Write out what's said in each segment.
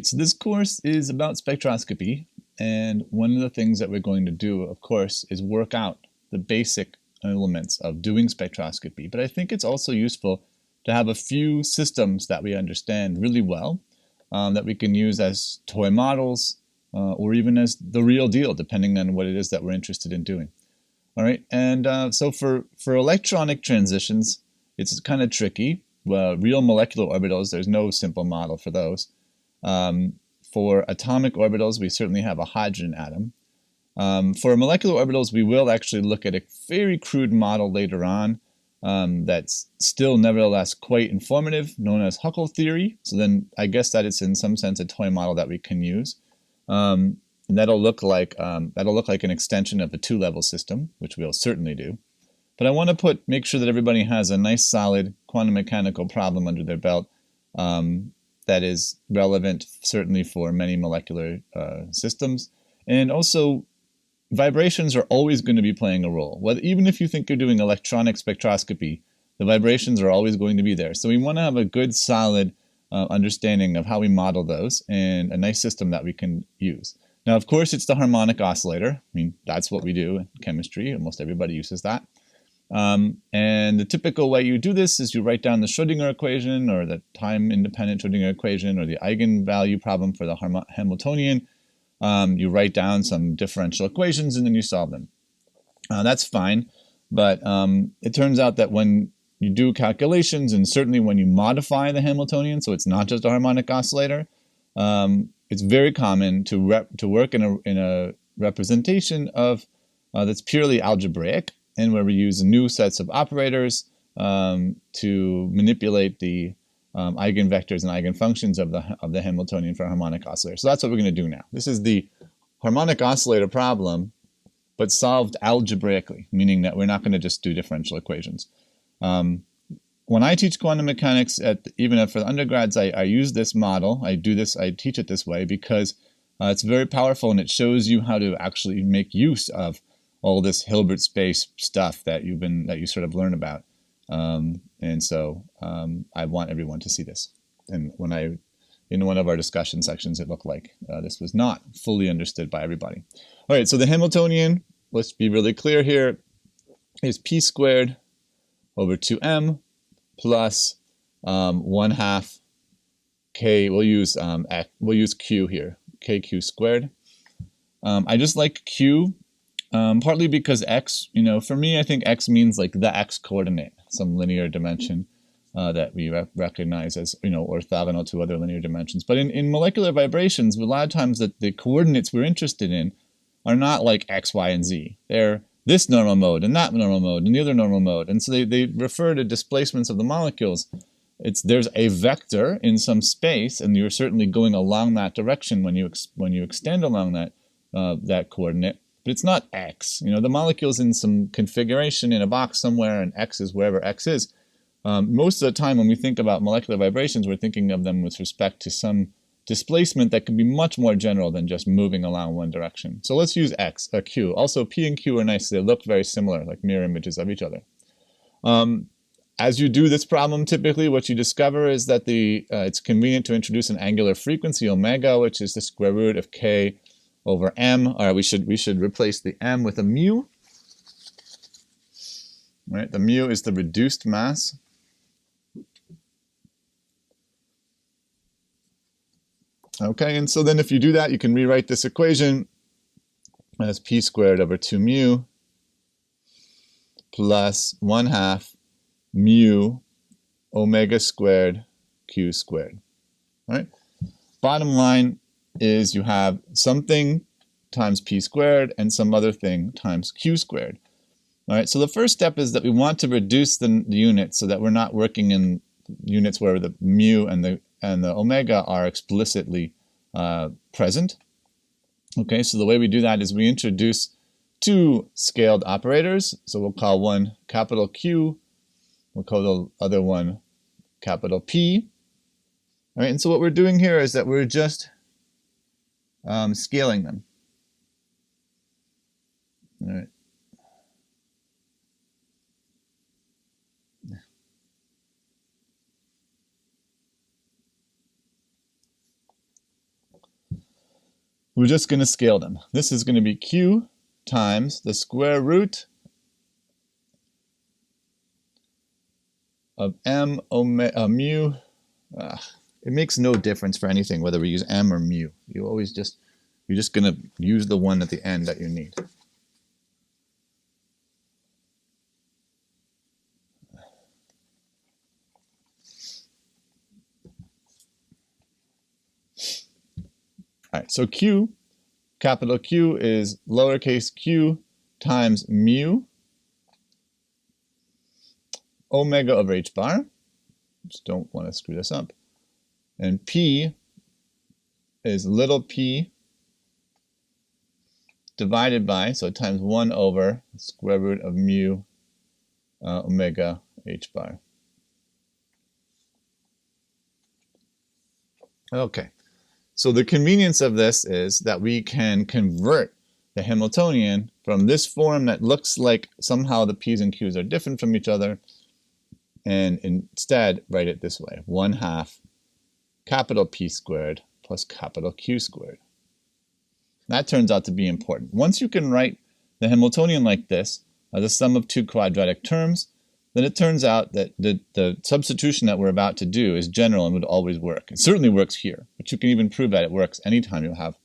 right, so this course is about spectroscopy, and one of the things that we're going to do, of course, is work out the basic elements of doing spectroscopy. But I think it's also useful to have a few systems that we understand really well, that we can use as toy models, or even as the real deal, depending on what it is that we're interested in doing. All right, and so for electronic transitions, it's kind of tricky. Well, real molecular orbitals, there's no simple model for those. For atomic orbitals, we certainly have a hydrogen atom. For molecular orbitals, we will actually look at a very crude model later on that's still nevertheless quite informative, known as Huckel theory. So then I guess that it's in some sense a toy model that we can use. And that'll look like an extension of the two-level system, which we'll certainly do. But I want to make sure that everybody has a nice solid quantum mechanical problem under their belt that is relevant certainly for many molecular systems. And also, vibrations are always going to be playing a role. Even if you think you're doing electronic spectroscopy, the vibrations are always going to be there. So we want to have a good solid understanding of how we model those and a nice system that we can use. Now, of course, it's the harmonic oscillator. I mean, that's what we do in chemistry. Almost everybody uses that. And the typical way you do this is you write down the Schrödinger equation or the time-independent Schrödinger equation or the eigenvalue problem for the Hamiltonian. You write down some differential equations and then you solve them. That's fine, but it turns out that when you do calculations and certainly when you modify the Hamiltonian, so it's not just a harmonic oscillator, it's very common to work in a representation of that's purely algebraic, and where we use new sets of operators to manipulate the eigenvectors and eigenfunctions of the Hamiltonian for a harmonic oscillator. So that's what we're going to do now. This is the harmonic oscillator problem, but solved algebraically, meaning that we're not going to just do differential equations. When I teach quantum mechanics, even for the undergrads, I use this model. I teach it this way because it's very powerful and it shows you how to actually make use of all this Hilbert space stuff that you sort of learn about. And so I want everyone to see this. And in one of our discussion sections, it looked like this was not fully understood by everybody. All right, so the Hamiltonian, let's be really clear here, is p squared over 2m plus 1/2 k. We'll use q here, kq squared. I just like q. Partly because x, for me, I think x means like the x coordinate, some linear dimension that we recognize as, orthogonal to other linear dimensions. But in molecular vibrations, a lot of times the coordinates we're interested in are not like x, y, and z. They're this normal mode and that normal mode and the other normal mode. And so they refer to displacements of the molecules. There's a vector in some space, and you're certainly going along that direction when you extend along that coordinate. But it's not x. The molecule's in some configuration in a box somewhere, and x is wherever x is. Most of the time when we think about molecular vibrations, we're thinking of them with respect to some displacement that can be much more general than just moving along one direction. So let's use q. Also, p and q are nice. They look very similar, like mirror images of each other. As you do this problem, typically what you discover is that it's convenient to introduce an angular frequency, omega, which is the square root of k over m. Or we should replace the m with a mu. Right? The mu is the reduced mass. Okay, and so then if you do that, you can rewrite this equation as p squared over 2 mu plus 1/2 mu omega squared q squared. All right? Bottom line is you have something times p squared and some other thing times q squared. All right, so the first step is that we want to reduce the units so that we're not working in units where the mu and the omega are explicitly present. Okay, so the way we do that is we introduce two scaled operators. So we'll call one capital Q, we'll call the other one capital P. All right, and so what we're doing here is that we're just scaling them. All right. we're just going to scale them. This is going to be Q times the square root of m mu. It makes no difference for anything whether we use m or mu. You're just going to use the one at the end that you need. All right, so Q, capital Q, is lowercase q times mu omega over h bar. Just don't want to screw this up. And P is little p divided by, so times 1 over the square root of mu omega h bar. Okay. So the convenience of this is that we can convert the Hamiltonian from this form that looks like somehow the p's and q's are different from each other, and instead write it this way: 1/2 capital P squared plus capital Q squared. That turns out to be important. Once you can write the Hamiltonian like this, as a sum of two quadratic terms, then it turns out that the substitution that we're about to do is general and would always work. It certainly works here, but you can even prove that it works anytime you have a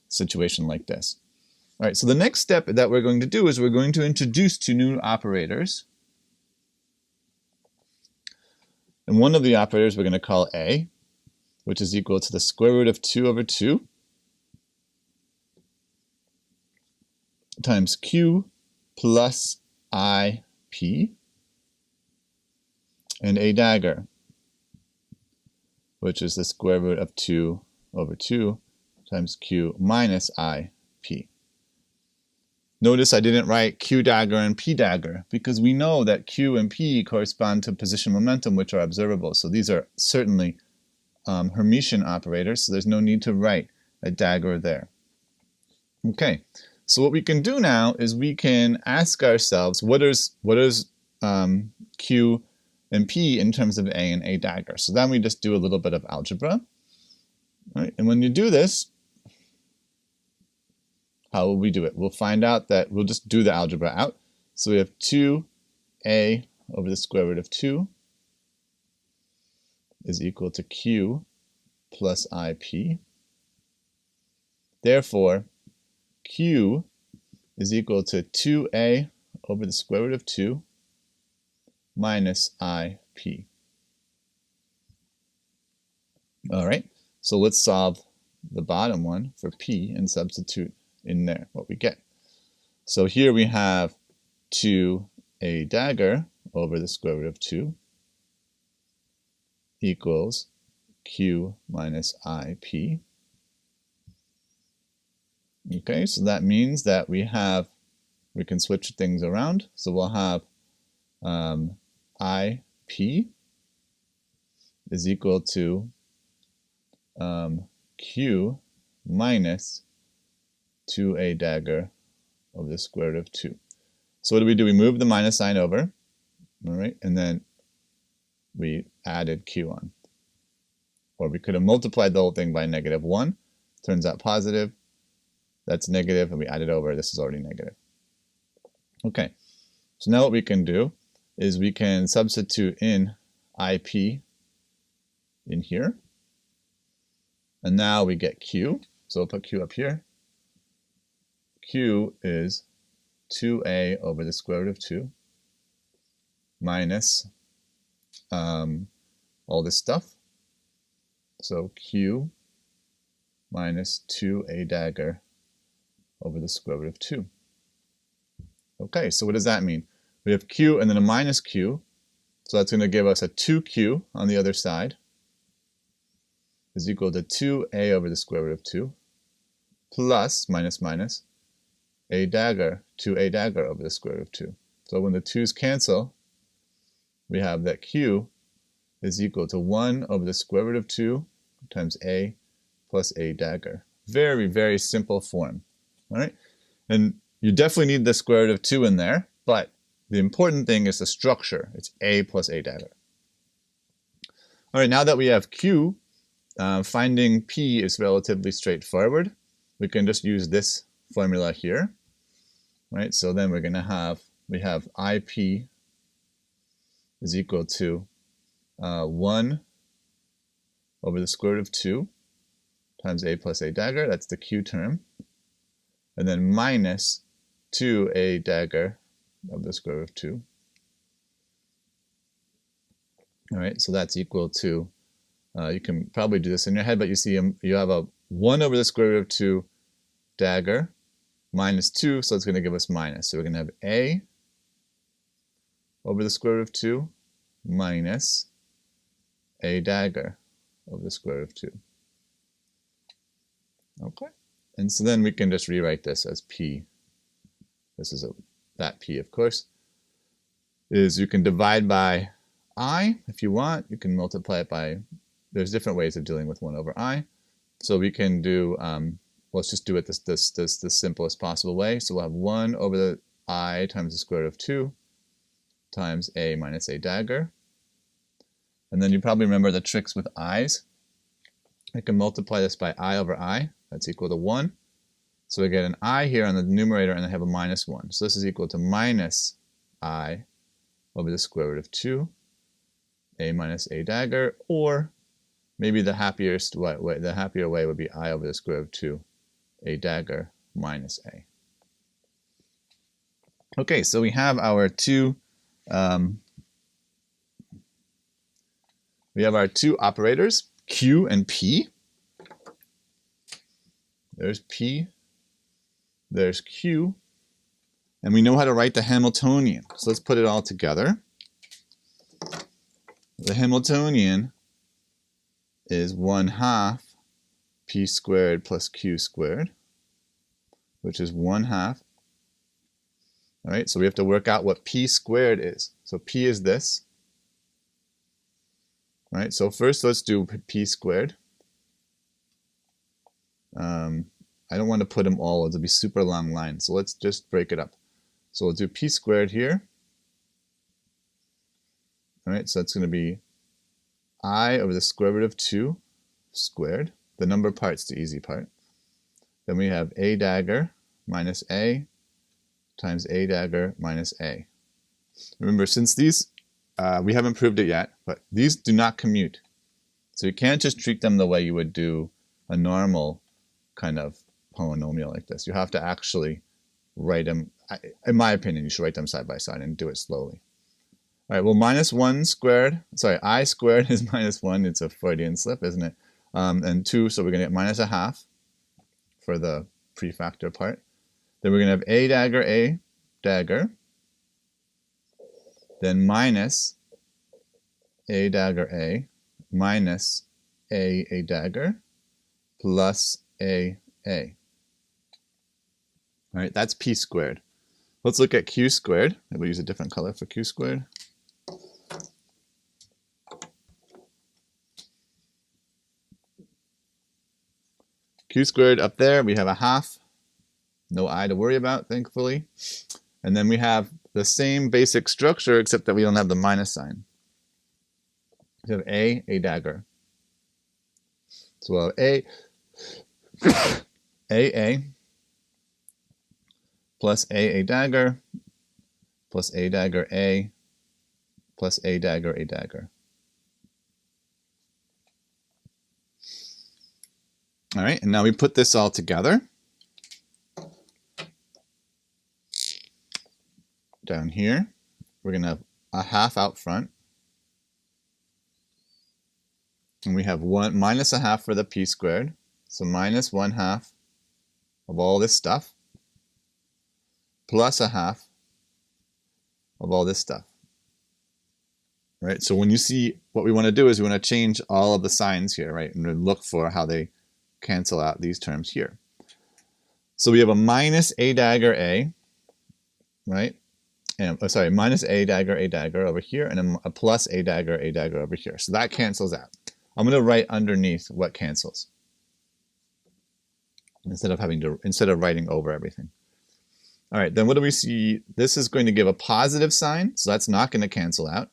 situation like this. All right, so the next step that we're going to do is we're going to introduce two new operators. And one of the operators we're going to call A, which is equal to the square root of 2 over 2 times Q plus IP, and A dagger, which is the square root of 2 over 2 times Q minus IP. Notice I didn't write Q dagger and P dagger because we know that Q and P correspond to position momentum, which are observable. So these are certainly Hermitian operators, so there's no need to write a dagger there. Okay, so what we can do now is we can ask ourselves, what is Q and P in terms of A and A dagger? So then we just do a little bit of algebra. All right, and when you do this, how will we do it? We'll find out that we'll just do the algebra out. So we have 2A over the square root of 2 is equal to Q plus IP. Therefore, Q is equal to 2A over the square root of 2 minus IP. All right, so let's solve the bottom one for P and substitute in there what we get. So here we have 2A dagger over the square root of 2 equals Q minus IP. Okay, so that means that we can switch things around. So we'll have IP is equal to Q minus 2A dagger over the square root of 2. So what do? We move the minus sign over, all right, and then we added Q on. Or we could have multiplied the whole thing by -1. Turns out positive. That's negative, and we add it over. This is already negative. Okay, so now what we can do is we can substitute in IP in here. And now we get Q. So we'll put Q up here. Q is 2A over the square root of 2 minus all this stuff. So Q minus 2A dagger over the square root of 2. Okay, so what does that mean? We have Q and then a minus Q. So that's going to give us a 2Q on the other side is equal to 2A over the square root of 2 plus minus A dagger, 2A dagger over the square root of 2. So when the 2's cancel, we have that Q is equal to 1 over the square root of 2 times A plus A dagger. Very, very simple form. All right? And you definitely need the square root of 2 in there, but the important thing is the structure. It's A plus A dagger. All right, now that we have Q, finding P is relatively straightforward. we can just use this formula here, right? So then we're going to have, we have IP is equal to 1 over the square root of 2 times A plus A dagger, that's the Q term, and then minus 2A dagger of the square root of 2. All right, so that's equal to, you can probably do this in your head, but you see you have a 1 over the square root of 2 dagger minus 2, so it's going to give us minus. So we're going to have A over the square root of 2 minus A dagger over the square root of 2. Okay, and so then we can just rewrite this as P. This is that P, of course, is you can divide by I if you want. You can multiply it by, there's different ways of dealing with 1 over I. So we can do, let's just do it the simplest possible way. So we'll have 1 over the I times the square root of 2 times A minus A dagger. And then you probably remember the tricks with I's. I can multiply this by I over I. That's equal to 1. So we get an I here on the numerator and I have a minus 1. So this is equal to minus I over the square root of 2, A minus A dagger, or maybe the happier way would be I over the square root of 2, A dagger minus A. Okay, so we have our two operators, Q and P. There's P, there's Q, and we know how to write the Hamiltonian. So let's put it all together. The Hamiltonian is 1/2 P squared plus Q squared, which is 1/2. All right, so we have to work out what P squared is. So P is this. All right, so first let's do P squared. I don't want to put them all, it'll be super long lines, so let's just break it up. So we'll do P squared here. All right, so that's going to be I over the square root of 2 squared. The number part's the easy part. Then we have A dagger minus A times A dagger minus A. Remember, since these, we haven't proved it yet, but these do not commute. So you can't just treat them the way you would do a normal kind of polynomial like this. You have to actually write them, in my opinion, you should write them side by side and do it slowly. All right, well, minus 1 squared, sorry, I squared is minus 1. It's a Freudian slip, isn't it? And 2, so we're going to get minus 1/2 for the prefactor part. Then we're going to have A dagger, then minus A dagger A, minus A dagger, plus A. All right, that's P squared. Let's look at Q squared. Maybe we'll use a different color for Q squared. Q squared up there, we have 1/2. No I to worry about, thankfully. And then we have the same basic structure, except that we don't have the minus sign. We have A dagger. So we'll have A plus A dagger plus A dagger A plus A dagger. All right, and now we put this all together. Down here, we're going to have 1/2 out front. And we have minus 1/2 for the P squared. So minus 1/2 of all this stuff, plus 1/2 of all this stuff. Right? So when you see, what we want to do is we want to change all of the signs here, right? And look for how they cancel out these terms here. So we have a minus A dagger A, right? And, sorry, minus A dagger over here, and a plus A dagger over here. So that cancels out. I'm going to write underneath what cancels instead of writing over everything. All right, then what do we see? This is going to give a positive sign, so that's not going to cancel out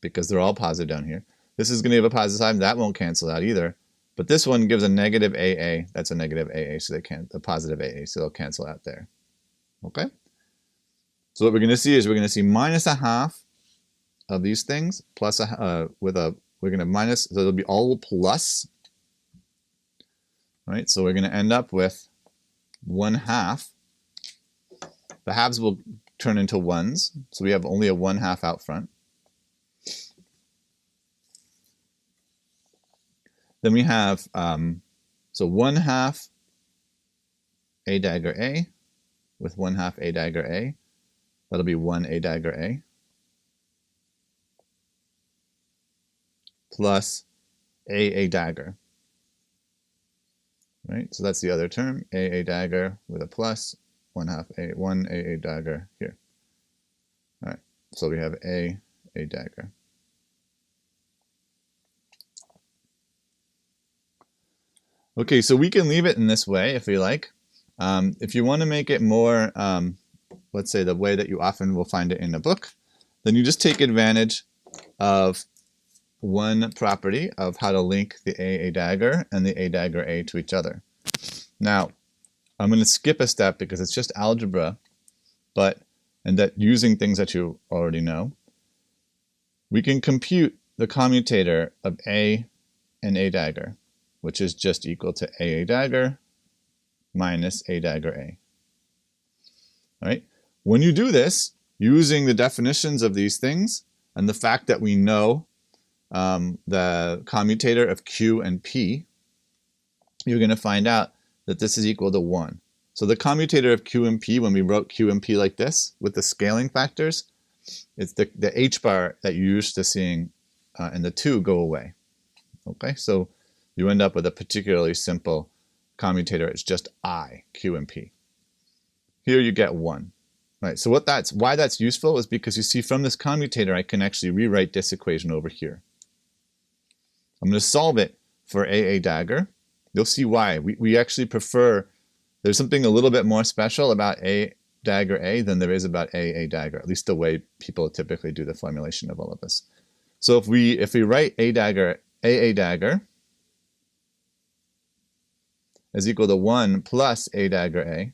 because they're all positive down here. This is going to give a positive sign, that won't cancel out either. But this one gives a negative AA. That's a negative AA, so they can't, a positive AA, so they'll cancel out there. Okay? So what we're going to see is we're going to see minus a half of these things plus we're going to minus, so it'll be all plus. Right? So we're going to end up with 1/2. The halves will turn into ones, so we have only a 1/2 out front. Then we have, so 1/2 A dagger A with 1/2 A dagger A. That'll be 1 A dagger A plus A dagger. Right? So that's the other term, A dagger with a plus, 1/2 A, 1 A dagger here. All right, so we have A dagger. Okay, so we can leave it in this way if we like. If you want to make it more, let's say the way that you often will find it in a book, then you just take advantage of one property of how to link the A dagger and the A dagger A to each other. Now, I'm going to skip a step because it's just algebra, and that using things that you already know, we can compute the commutator of A and A dagger, which is just equal to A dagger minus A dagger A. All right? When you do this, using the definitions of these things and the fact that we know the commutator of Q and P, you're going to find out that this is equal to 1. So the commutator of Q and P, when we wrote Q and P like this, with the scaling factors, it's the H bar that you're used to seeing and the 2 go away. Okay, so you end up with a particularly simple commutator. It's just I, Q and P. Here you get 1. Right, so why that's useful is because you see from this commutator I can actually rewrite this equation over here. I'm going to solve it for A dagger. You'll see why. We actually prefer, there's something a little bit more special about A dagger A than there is about A dagger, at least the way people typically do the formulation of all of this. So if we write A dagger is equal to 1 plus A dagger A,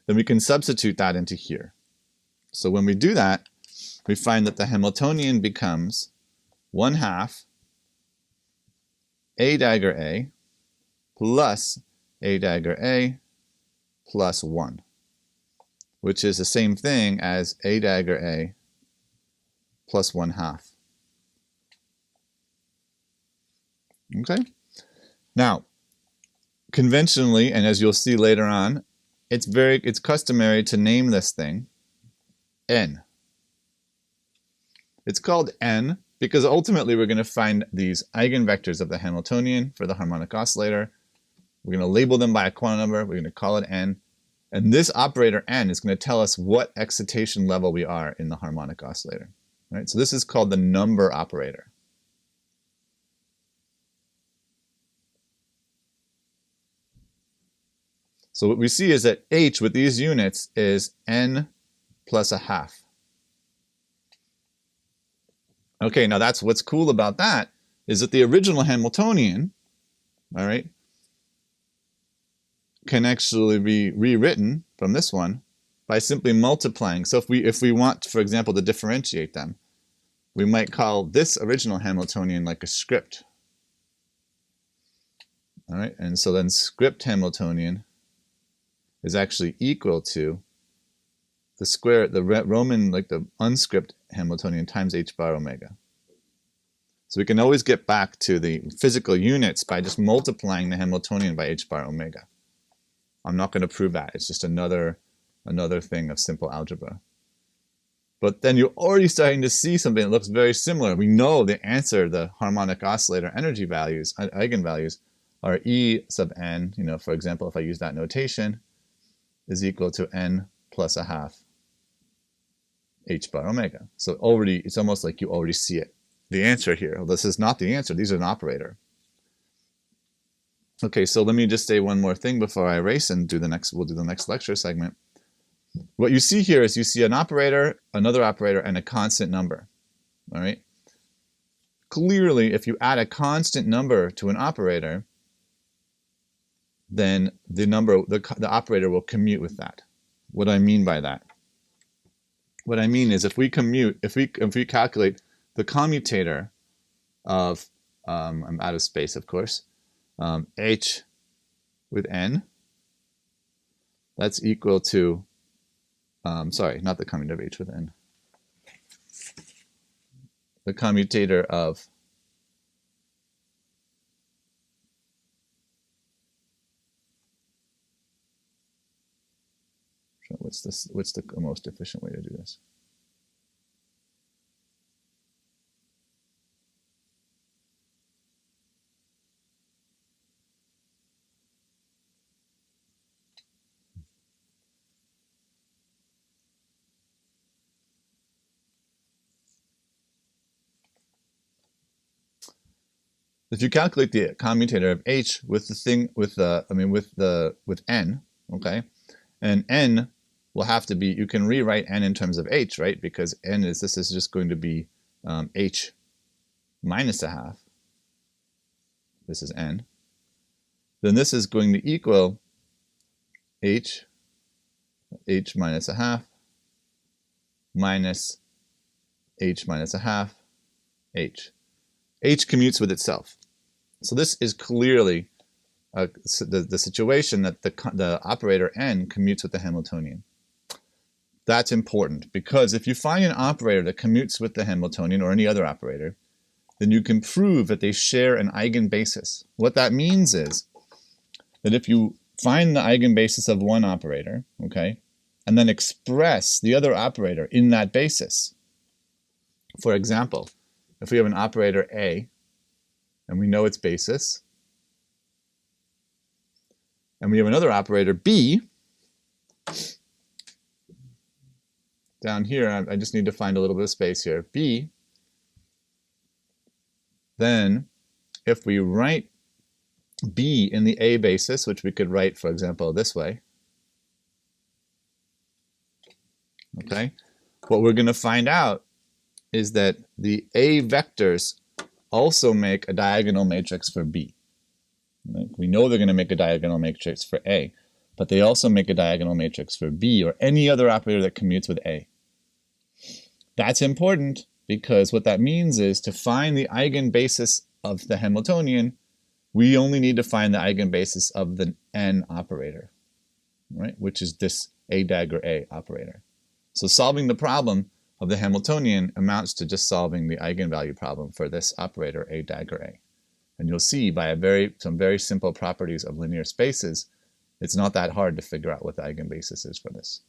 then we can substitute that into here. So when we do that, we find that the Hamiltonian becomes 1/2 A dagger A plus A dagger A plus 1, which is the same thing as A dagger A plus 1/2. Okay? Now, conventionally, and as you'll see later on, it's customary to name this thing N. It's called N because ultimately we're going to find these eigenvectors of the Hamiltonian for the harmonic oscillator. We're going to label them by a quantum number. We're going to call it N. And this operator N is going to tell us what excitation level we are in the harmonic oscillator. Right? So this is called the number operator. So what we see is that H with these units is N plus 1/2. Okay, now that's what's cool about that is that the original Hamiltonian, all right, can actually be rewritten from this one by simply multiplying. So if we want, for example, to differentiate them, we might call this original Hamiltonian like a script. All right, and so then script Hamiltonian is actually equal to the square, the Roman, like the unscript Hamiltonian times h bar omega. So we can always get back to the physical units by just multiplying the Hamiltonian by h bar omega. I'm not going to prove that. It's just another thing of simple algebra. But then you're already starting to see something that looks very similar. We know the answer, the harmonic oscillator energy values, eigenvalues, are E sub n, for example, if I use that notation, is equal to n plus 1/2 h bar omega. So already, it's almost like you already see it. The answer here, well, this is not the answer, these are an operator. Okay, so let me just say one more thing before I erase and we'll do the next lecture segment. What you see here is you see an operator, another operator, and a constant number. All right. clearly, if you add a constant number to an operator, then the operator will commute with that. What do I mean by that? What I mean is if we calculate the commutator of, I'm out of space, of course, h with n, that's equal to, sorry, not the commutator of h with n, the commutator of what's the most efficient way to do this? If you calculate the commutator of h with with n, okay, and n will have to be, you can rewrite n in terms of h, right? Because this is just going to be h minus a half. This is n. Then this is going to equal h minus a half minus h minus a half h. H commutes with itself. So this is clearly the situation that the operator n commutes with the Hamiltonian. That's important because if you find an operator that commutes with the Hamiltonian or any other operator, then you can prove that they share an eigenbasis. What that means is that if you find the eigenbasis of one operator, okay, and then express the other operator in that basis. For example, if we have an operator A, and we know its basis, and we have another operator B, down here, I just need to find a little bit of space here, B, then if we write B in the A basis, which we could write, for example, this way, okay, what we're going to find out is that the A vectors also make a diagonal matrix for B. Right? We know they're going to make a diagonal matrix for A, but they also make a diagonal matrix for B or any other operator that commutes with A. That's important because what that means is to find the eigenbasis of the Hamiltonian, we only need to find the eigenbasis of the n operator, right? Which is this A dagger A operator. So solving the problem of the Hamiltonian amounts to just solving the eigenvalue problem for this operator A dagger A. And you'll see by some very simple properties of linear spaces, it's not that hard to figure out what the eigenbasis is for this.